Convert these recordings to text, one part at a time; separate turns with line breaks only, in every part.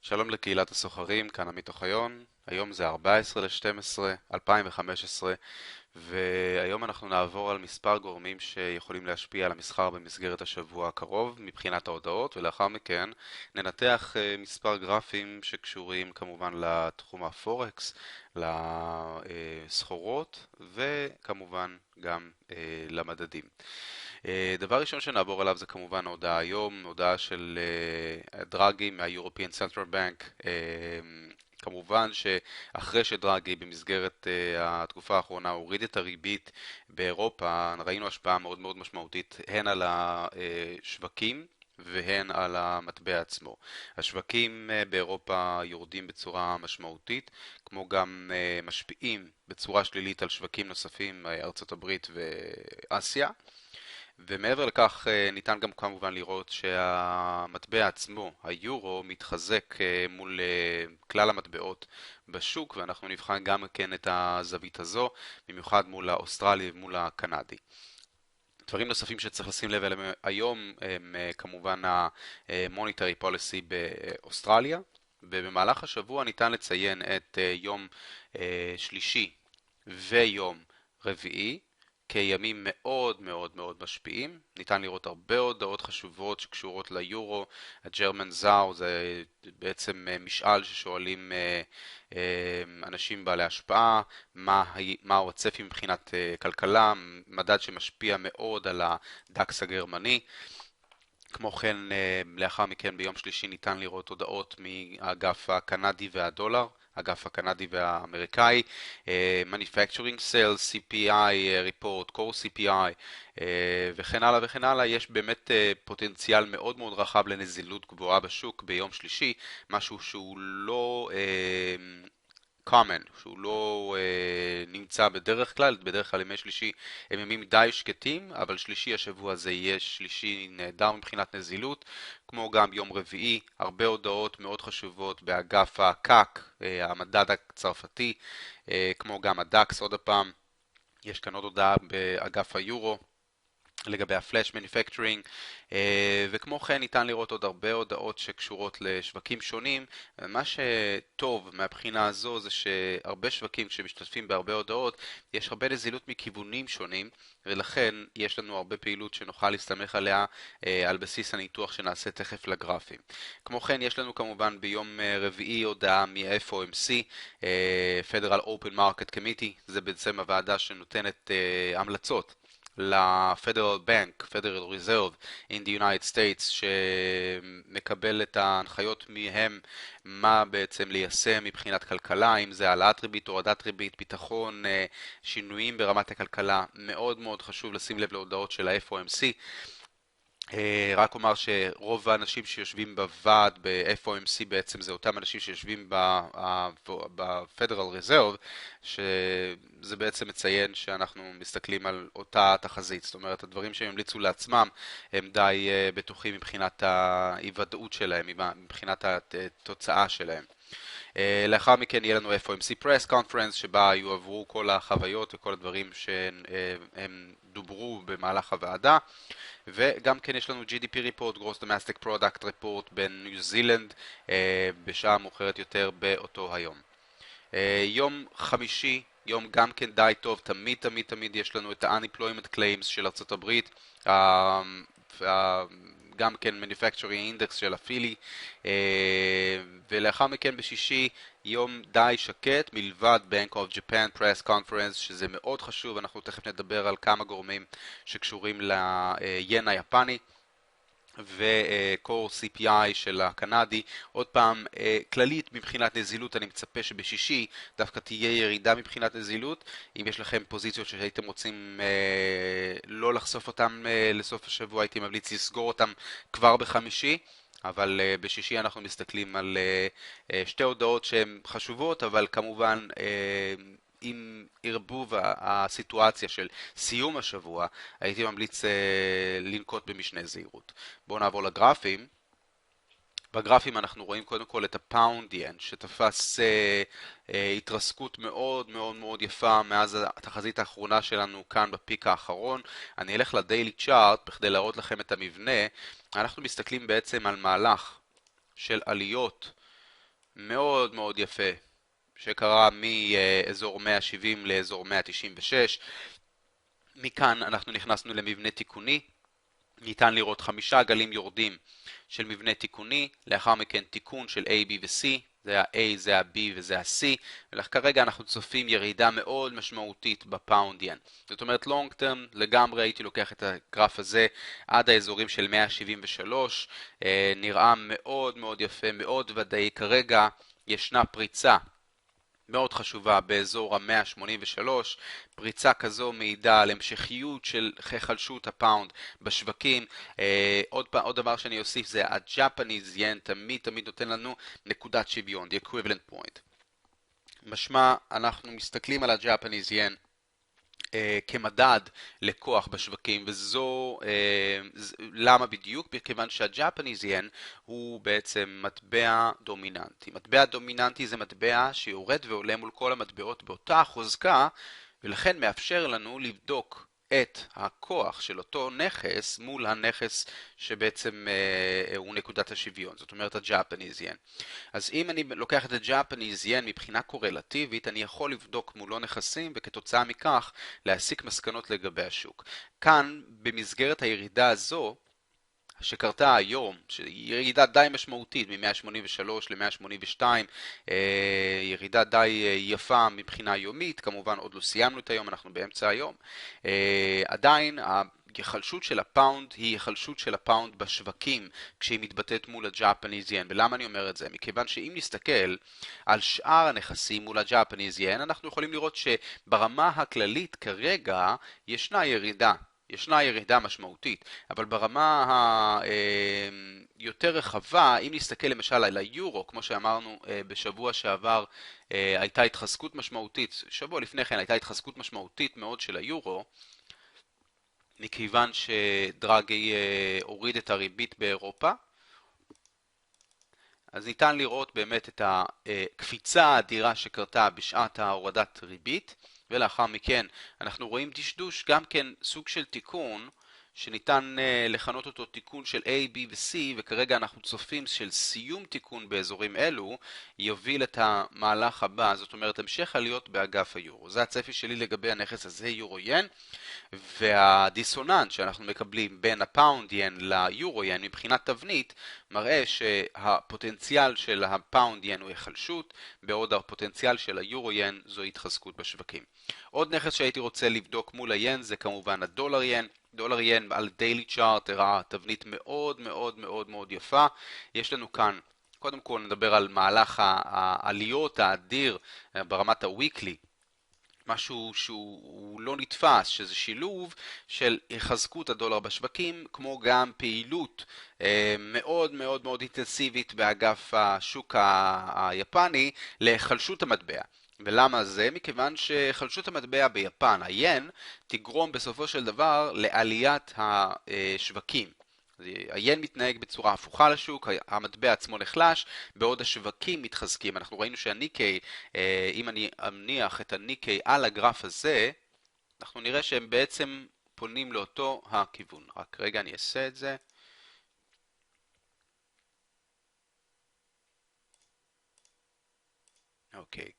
שלום לקהילת הסוחרים, כאן עמית אוחיון. היום זה 14/12/2015 והיום אנחנו נעבור על מספר גורמים שיכולים להשפיע על המסחר במסגרת השבוע הקרוב מבחינת ההודעות, ולאחר מכן ננתח מספר גרפים שקשורים כמובן לתחום הפורקס, לסחורות וכמובן גם למדדים. דבר ראשון שנעבור עליו זה כמובן ההודעה היום, הודעה של דרגי מה-European Central Bank. כמובן שאחרי שדרגי במסגרת התקופה האחרונה הוריד את הריבית באירופה, ראינו השפעה מאוד מאוד משמעותית הן על השווקים והן על המטבע עצמו. השווקים באירופה יורדים בצורה משמעותית, כמו גם משפיעים בצורה שלילית על שווקים נוספים, ארצות הברית ואסיה. ומעבר לכך ניתן גם כמובן לראות שהמטבע עצמו, היורו, מתחזק מול כלל המטבעות בשוק, ואנחנו נבחן גם כן את הזווית הזו, במיוחד מול האוסטרלי ומול הקנדי. דברים נוספים שצריך לשים לב אליהם היום הם כמובן ה-Monetary Policy באוסטרליה, ובמהלך השבוע ניתן לציין את יום שלישי ויום רביעי כימים מאוד מאוד מאוד משפיעים. ניתן לראות הרבה הודעות חשובות שקשורות ליורו. הג'רמן זאו זה בעצם משאל ששואלים אנשים בעלי השפעה מהו הצפי מבחינת כלכלה, מדד שמשפיע מאוד על הדקס הגרמני. כמו כן, לאחר מכן ביום שלישי ניתן לראות הודעות מהאגף הקנדי והדולר, אגף הקנדי והאמריקאי, Manufacturing Sales, CPI Report, Core CPI וכן הלאה וכן הלאה. יש באמת פוטנציאל מאוד מאוד רחב לנזילות גבוהה בשוק ביום שלישי, משהו שהוא לא common, שהוא לא נמצא בדרך כלל. בדרך כלל ימי שלישי הם ימים די שקטים, אבל שלישי השבוע הזה יהיה שלישי נהדר מבחינת נזילות. כמו גם יום רביעי, הרבה הודעות מאוד חשובות באגף הקאק, המדד הצרפתי, כמו גם הדקס. עוד הפעם, יש כאן עוד הודעה באגף היורו לגבי הפלאש מניפקטורינג, וכמו כן ניתן לראות עוד הרבה הודעות שקשורות לשווקים שונים. מה שטוב מהבחינה הזו זה שהרבה שווקים כשמשתתפים בהרבה הודעות יש הרבה נזילות מכיוונים שונים, ולכן יש לנו הרבה פעילות שנוכל להסתמך עליה על בסיס הניתוח שנעשה תכף לגרפים. כמו כן יש לנו כמובן ביום רביעי הודעה מ-FOMC, Federal Open Market Committee, זה בעצם הוועדה שנותנת המלצות ל-Federal Bank, Federal Reserve in the United States, שמקבל את ההנחיות מהם מה בעצם ליישם מבחינת כלכלה, אם זה העלאת ריבית, הורדת ריבית, ביטחון, שינויים ברמת הכלכלה. מאוד מאוד חשוב לשים לב להודעות של ה-FOMC. רק אומר שרוב האנשים שיושבים בוועד ב-FOMC בעצם זה אותם אנשים שיושבים ב-Federal Reserve, שזה בעצם מציין שאנחנו מסתכלים על אותה תחזית. זאת אומרת, הדברים שהם המליצו לעצמם הם די בטוחים מבחינת ההיוודעות שלהם, מבחינת התוצאה שלהם. לאחר מכן יהיה לנו FOMC Press Conference, שבה יועברו כל החוויות וכל הדברים שהם דוברו במהלך הוועדה. וגם כן יש לנו GDP Report, Gross Domestic Product Report בניו זילנד, בשעה מאוחרת יותר באותו היום. יום חמישי, יום גם כן די טוב, תמיד תמיד תמיד יש לנו את ה-Unemployment Claims של ארצות הברית, גם כן Manufacturing Index של הפילי, ולאחר מכן בשישי יום די שקט מלבד Bank of Japan Press Conference, שזה מאוד חשוב. אנחנו תכף נדבר על כמה גורמים שקשורים ליין היפני ו-Core CPI של הקנדי. עוד פעם, כללית מבחינת נזילות אני מצפה שבשישי דווקא תהיה ירידה מבחינת נזילות. אם יש לכם פוזיציות שהייתם רוצים לא לחשוף אותם לסוף השבוע, הייתי ממליץ לסגור אותם כבר בחמישי. אבל בשישי אנחנו מסתכלים על שתי הודעות שהן חשובות, אבל כמובן עם ערבוב הסיטואציה של סיום השבוע, הייתי ממליץ לנקוט במשנה זהירות. בואו נעבור לגרפים. בגרפים אנחנו רואים קודם כל את הפאונד ין, שתפס התרסקות מאוד מאוד מאוד יפה מאז התחזית האחרונה שלנו כאן בפיק האחרון. אני אלך לדיילי צ'ארט בכדי להראות לכם את המבנה. אנחנו מסתכלים בעצם על מהלך של עליות מאוד מאוד יפה שקרה מאזור 170 לאזור 196. מכאן אנחנו נכנסנו למבנה תיקוני. ניתן לראות 5 גלים יורדים של מבנה תיקוני, לאחר מכן תיקון של A, B ו-C, זה ה-A, זה ה-B וזה ה-C, וכרגע אנחנו צופים ירידה מאוד משמעותית בפאונד ין. זאת אומרת, long term לגמרי הייתי לוקח את הגרף הזה עד האזורים של 173, נראה מאוד מאוד יפה, מאוד ודאי. כרגע ישנה פריצה מאוד חשובה באזור ה-183, פריצה כזו מעידה על המשכיות של היחלשות הפאונד בשווקים. עוד דבר שאני אוסיף זה ה-Japanese yen תמיד נותן לנו נקודת שוויון, the equivalent point. משמע אנחנו מסתכלים על ה-Japanese yen כמדד לכוח בשווקים, וזו למה בדיוק? מכיוון שה-Japanese yen הוא בעצם מטבע דומיננטי. מטבע דומיננטי זה מטבע שיורד ועולה מול כל המטבעות באותה חוזקה, ולכן מאפשר לנו לבדוק את הכוח של אותו נכס מול הנכס שבעצם הוא נקודת השוויון, זאת אומרת ה-Japanese yen. אז אם אני לוקח את ה-Japanese yen מבחינה קורלטיבית, אני יכול לבדוק מולו נכסים וכתוצאה מכך להסיק מסקנות לגבי השוק. כאן במסגרת הירידה הזו שקרתה היום, שהיא ירידה די משמעותית מ-183 ל-182, ירידה די יפה מבחינה יומית, כמובן עוד לא סיימנו את היום, אנחנו באמצע היום. עדיין ההיחלשות של הפאונד היא היחלשות של הפאונד בשווקים כשהיא מתבטאת מול ה-Japanese yen. ולמה אני אומר את זה? מכיוון שאם נסתכל על שאר הנכסים מול ה-Japanese yen, אנחנו יכולים לראות שברמה הכללית כרגע ישנה ירידה משמעותית, אבל ברמה היותר רחבה, אם נסתכל למשל על היורו, כמו שאמרנו בשבוע שעבר, הייתה התחזקות משמעותית, שבוע לפני כן הייתה התחזקות משמעותית מאוד של היורו, מכיוון שדרגי הוריד את הריבית באירופה, אז ניתן לראות באמת את הקפיצה האדירה שקרתה בשעת ההורדת ריבית, ולאחר מכן אנחנו רואים דשדוש, גם כן סוג של תיקון שניתן לכנות אותו תיקון של A, B ו-C, וכרגע אנחנו צופים של סיום תיקון באזורים אלו יוביל את המהלך הבא, זאת אומרת המשך עליות באגף היורו. זה הצפי שלי לגבי הנכס הזה, יורו ין, והדיסוננס שאנחנו מקבלים בין הפאונד ין ליורו ין מבחינת תבנית מראה שהפוטנציאל של הפאונד ין הוא היחלשות, בעוד הפוטנציאל של היורו ין זו התחזקות בשווקים. עוד נכס שהייתי רוצה לבדוק מול היין זה כמובן הדולר ין. דולר ין על דיילי צ'ארט הראה תבנית מאוד מאוד מאוד מאוד יפה. יש לנו כאן, קודם כל נדבר על מהלך העליות האדיר ברמת הוויקלי, משהו שהוא לא נתפס, שזה שילוב של החזקות הדולר בשווקים, כמו גם פעילות מאוד מאוד מאוד אינטנסיבית באגף השוק היפני להיחלשות המטבע. ולמה זה? מכיוון שחלשות המטבע ביפן, היין, תגרום בסופו של דבר לעליית השווקים. היין מתנהג בצורה הפוכה לשוק, המטבע עצמו נחלש, בעוד השווקים מתחזקים. אנחנו ראינו שהניקי, אם אני אמניח את הניקי על הגרף הזה, אנחנו נראה שהם בעצם פונים לאותו הכיוון. רק רגע אני אעשה את זה. אוקיי.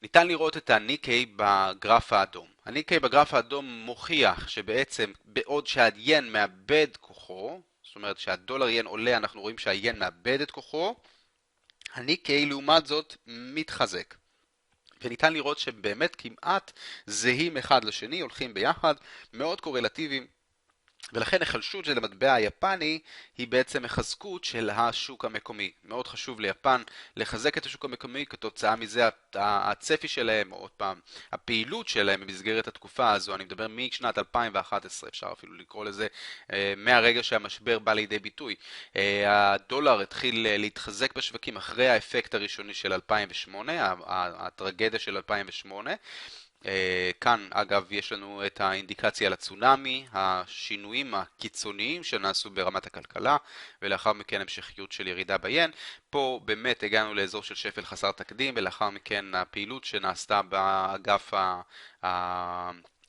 ניתן לראות את הניקי בגרף האדום. הניקי בגרף האדום מוכיח שבעצם בעוד שהיין מאבד כוחו, זאת אומרת שהדולר ין עולה, אנחנו רואים שהיין מאבד את כוחו, הניקי לעומת זאת מתחזק. וניתן לראות שבאמת כמעט זהים אחד לשני, הולכים ביחד, מאוד קורלטיביים, ולכן החלשות של המטבע היפני היא בעצם החזקות של השוק המקומי. מאוד חשוב ליפן לחזק את השוק המקומי, כתוצאה מזה הצפי שלהם, או עוד פעם, הפעילות שלהם במסגרת התקופה הזו, אני מדבר משנת 2011, אפשר אפילו לקרוא לזה, מהרגע שהמשבר בא לידי ביטוי. הדולר התחיל להתחזק בשווקים אחרי האפקט הראשוני של 2008, הטרגדיה של 2008, כאן אגב יש לנו את האינדיקציה לצונאמי, השינויים הקיצוניים שנעשו ברמת הכלכלה, ולאחר מכן המשכיות של ירידה ביין. פה באמת הגענו לאזור של שפל חסר תקדים, ולאחר מכן הפעילות שנעשתה באגף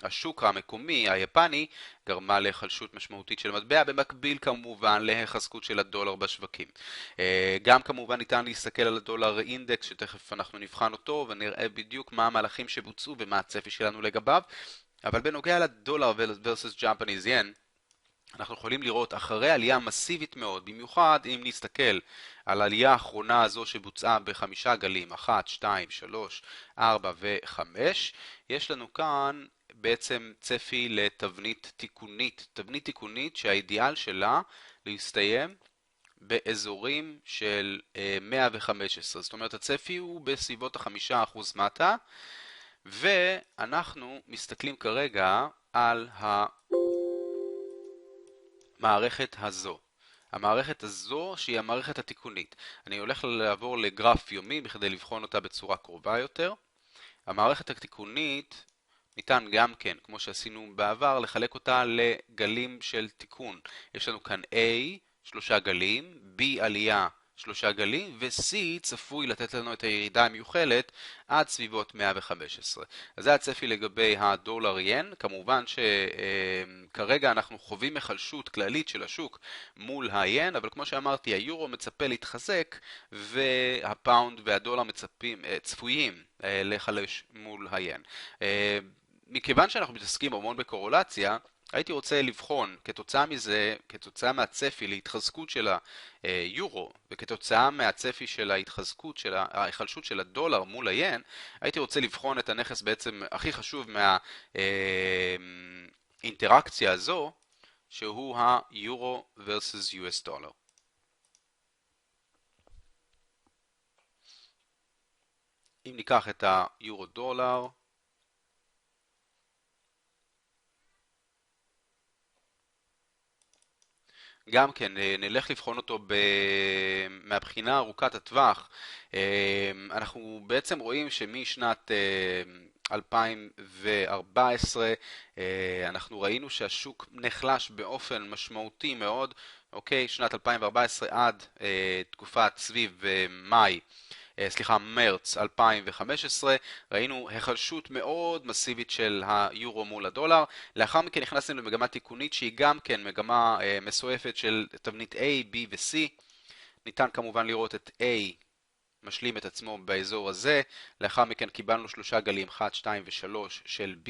השוק המקומי היפני גרמה להיחלשות משמעותית של המטבע, במקביל כמובן להיחזקות של הדולר בשווקים. גם כמובן ניתן להסתכל על הדולר אינדקס, שתכף אנחנו נבחן אותו ונראה בדיוק מה המהלכים שבוצעו ומה הצפי שלנו לגביו. אבל בנוגע לדולר versus Japanese yen, אנחנו יכולים לראות אחרי עלייה מסיבית מאוד, במיוחד אם נסתכל על העלייה האחרונה הזו שבוצעה בחמישה גלים, 1, 2, 3, 4 ו-5, יש לנו כאן בעצם צפי לתבנית תיקונית, תבנית תיקונית שהאידיאל שלה להסתיים באזורים של 115, זאת אומרת הצפי הוא בסביבות ה5% מטה, ואנחנו מסתכלים כרגע על המערכת הזו. המערכת הזו שהיא המערכת התיקונית. אני הולך לעבור לגרף יומי בכדי לבחון אותה בצורה קרובה יותר. המערכת התיקונית ניתן גם כן, כמו שעשינו בעבר, לחלק אותה לגלים של תיקון. יש לנו כאן A, 3 גלים, B עלייה, 3 גלים, ו-C צפוי לתת לנו את הירידה המיוחלת עד סביבות 115. אז זה הצפי לגבי הדולר ין. כמובן שכרגע אנחנו חווים החלשות כללית של השוק מול היין, אבל כמו שאמרתי, היורו מצפה להתחזק, והפאונד והדולר צפויים לחלש מול היין. מכיוון שאנחנו מתעסקים המון בקורולציה, הייתי רוצה לבחון כתוצאה מזה, כתוצאה מהצפי להתחזקות של היורו וכתוצאה מהצפי של ההתחזקות של ההיחלשות של הדולר מול היין, הייתי רוצה לבחון את הנכס בעצם הכי חשוב מהאינטראקציה הזו, שהוא היורו versus US דולר. אם ניקח את היורו דולר, גם כן, נלך לבחון אותו מהבחינה ארוכת הטווח. אנחנו בעצם רואים שמשנת 2014 אנחנו ראינו שהשוק נחלש באופן משמעותי מאוד. אוקיי, שנת 2014 עד תקופת סביב מרץ 2015, ראינו החלשות מאוד מסיבית של היורו מול הדולר. לאחר מכן נכנסנו למגמה תיקונית שהיא גם כן מגמה מסועפת של תבנית A, B ו-C. ניתן כמובן לראות את A משלים את עצמו באזור הזה, לאחר מכן קיבלנו 3 גלים 1, 2 ו-3 של B,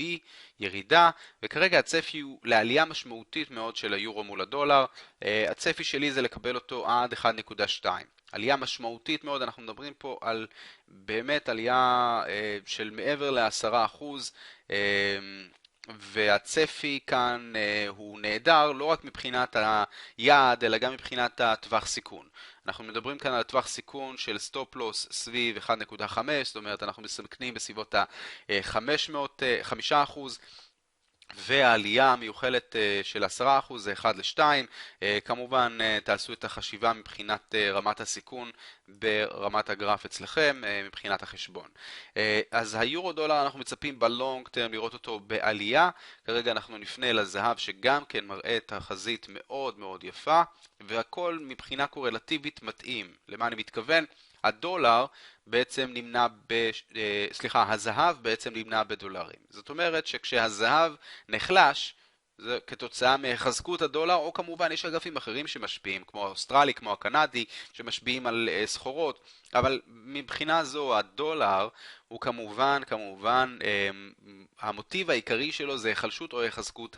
ירידה, וכרגע הצפי הוא לעלייה משמעותית מאוד של היורו מול הדולר. הצפי שלי זה לקבל אותו עד 1.2. עלייה משמעותית מאוד, אנחנו מדברים פה על באמת עלייה של מעבר ל10%, והצפי כאן הוא נהדר לא רק מבחינת היעד אלא גם מבחינת הטווח סיכון. אנחנו מדברים כאן על טווח סיכון של סטופ לוס סביב 1.5, זאת אומרת אנחנו מסתכלים בסביבות ה5%, והעלייה המיוחלת של 10% זה 1 ל-2. כמובן תעשו את החשיבה מבחינת רמת הסיכון ברמת הגרף אצלכם, מבחינת החשבון. אז היורו דולר אנחנו מצפים בלונג טרם לראות אותו בעלייה. כרגע אנחנו נפנה לזהב שגם כן מראה תחזית מאוד מאוד יפה, והכל מבחינה קורלטיבית מתאים. למה אני מתכוון? הדולר בעצם נמנע הזהב בעצם נמנע בדולרים. זאת אומרת שכשהזהב נחלש, זה כתוצאה מהחזקות הדולר, או כמובן יש אגפים אחרים שמשפיעים, כמו האוסטרלי, כמו הקנדי, שמשפיעים על סחורות, אבל מבחינה זו הדולר הוא כמובן, המוטיב העיקרי שלו זה החלשות או החזקות,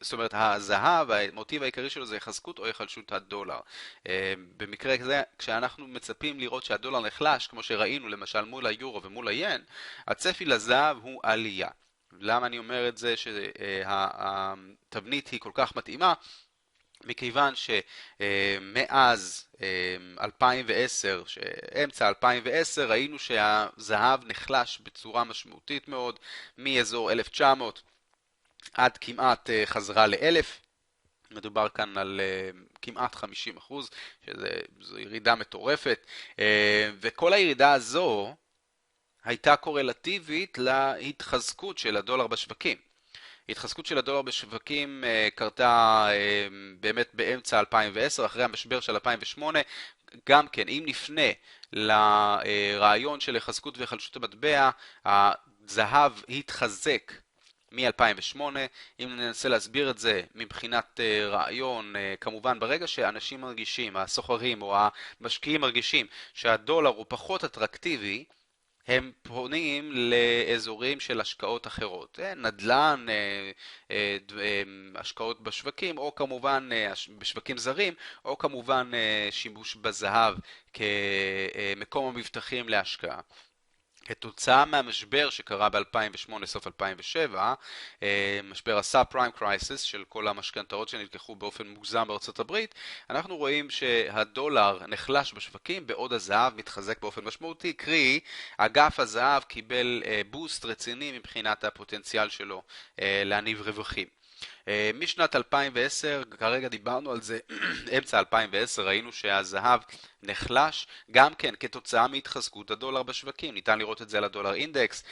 זאת אומרת הזהב, המוטיב העיקרי שלו זה החזקות או החלשות הדולר. במקרה כזה, כשאנחנו מצפים לראות שהדולר נחלש, כמו שראינו למשל מול היורו ומול היין, הצפי לזהב הוא עלייה. למה אני אומר את זה שהתבנית היא כל כך מתאימה? מכיוון שמאז 2010, שאמצע 2010, ראינו שהזהב נחלש בצורה משמעותית מאוד, מאזור 1900 עד כמעט חזרה ל-1000. מדובר כאן על כמעט 50%, שזו ירידה מטורפת, וכל הירידה הזו הייתה קורלטיבית להתחזקות של הדולר בשווקים. התחזקות של הדולר בשווקים קרתה באמת באמצע 2010, אחרי המשבר של 2008. גם כן, אם נפנה לרעיון של החזקות והחלשות המטבע, הזהב התחזק מ-2008. אם ננסה להסביר את זה מבחינת רעיון, כמובן ברגע שאנשים מרגישים, הסוחרים או המשקיעים מרגישים שהדולר הוא פחות אטרקטיבי, הם פונים לאזורים של השקעות אחרות, נדל"ן, השקעות בשווקים, או כמובן בשווקים זרים, או כמובן שימוש בזהב כמקום המבטחים להשקעה. כתוצאה מהמשבר שקרה ב-2008, סוף 2007, משבר הסאב פריים קרייסיס של כל המשכנתאות שנלקחו באופן מוגזם בארצות הברית, אנחנו רואים שהדולר נחלש בשווקים בעוד הזהב מתחזק באופן משמעותי, קרי אגף הזהב קיבל בוסט רציני מבחינת הפוטנציאל שלו להניב רווחים. משנת 2010, כרגע דיברנו על זה, אמצע 2010 ראינו שהזהב נחלש, גם כן כתוצאה מהתחזקות הדולר בשווקים, ניתן לראות את זה על הדולר אינדקס,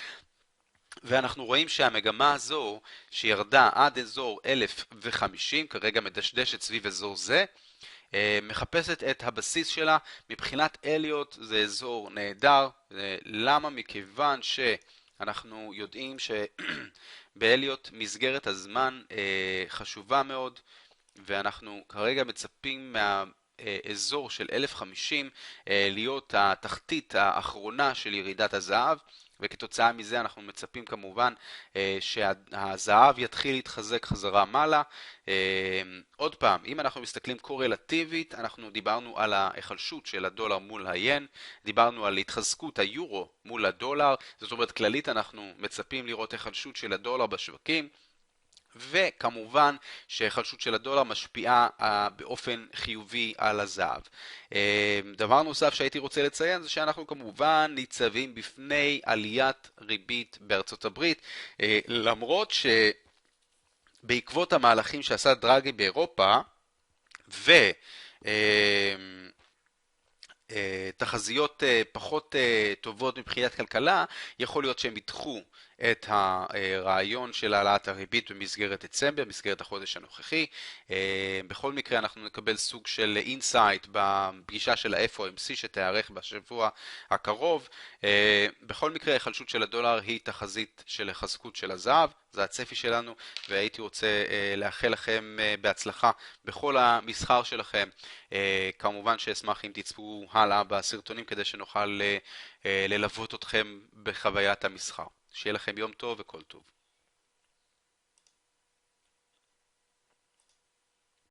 ואנחנו רואים שהמגמה הזו שירדה עד אזור 1050, כרגע מדשדשת סביב אזור זה, מחפשת את הבסיס שלה. מבחינת אליוט זה אזור נהדר. למה? מכיוון שאנחנו יודעים שבאליוט מסגרת הזמן חשובה מאוד, ואנחנו כרגע מצפים מהאזור של 1050 להיות התחתית האחרונה של ירידת הזהב, וכתוצאה מזה אנחנו מצפים כמובן שהזהב יתחיל להתחזק חזרה מעלה. עוד פעם, אם אנחנו מסתכלים קורלטיבית, אנחנו דיברנו על ההיחלשות של הדולר מול היין, דיברנו על התחזקות היורו מול הדולר, זאת אומרת כללית אנחנו מצפים לראות היחלשות של הדולר בשווקים, וכמובן שההיחלשות של הדולר משפיעה באופן חיובי על הזהב. דבר נוסף שהייתי רוצה לציין זה שאנחנו כמובן ניצבים בפני עליית ריבית בארצות הברית, למרות שבעקבות המהלכים שעשה דרגי באירופה תחזיות פחות טובות מבחינת כלכלה, יכול להיות שהם ידחו את הרעיון של העלאת הריבית במסגרת דצמבר, במסגרת החודש הנוכחי. בכל מקרה אנחנו נקבל סוג של אינסייט בפגישה של ה-FOMC שתיארך בשבוע הקרוב. בכל מקרה החלשות של הדולר היא תחזית של החזקות של הזהב, זה הצפי שלנו, והייתי רוצה לאחל לכם בהצלחה בכל המסחר שלכם. כמובן שאשמח אם תצפו הלאה בסרטונים כדי שנוכל ללוות אתכם בחוויית המסחר. שיהיה לכם יום טוב וכל טוב.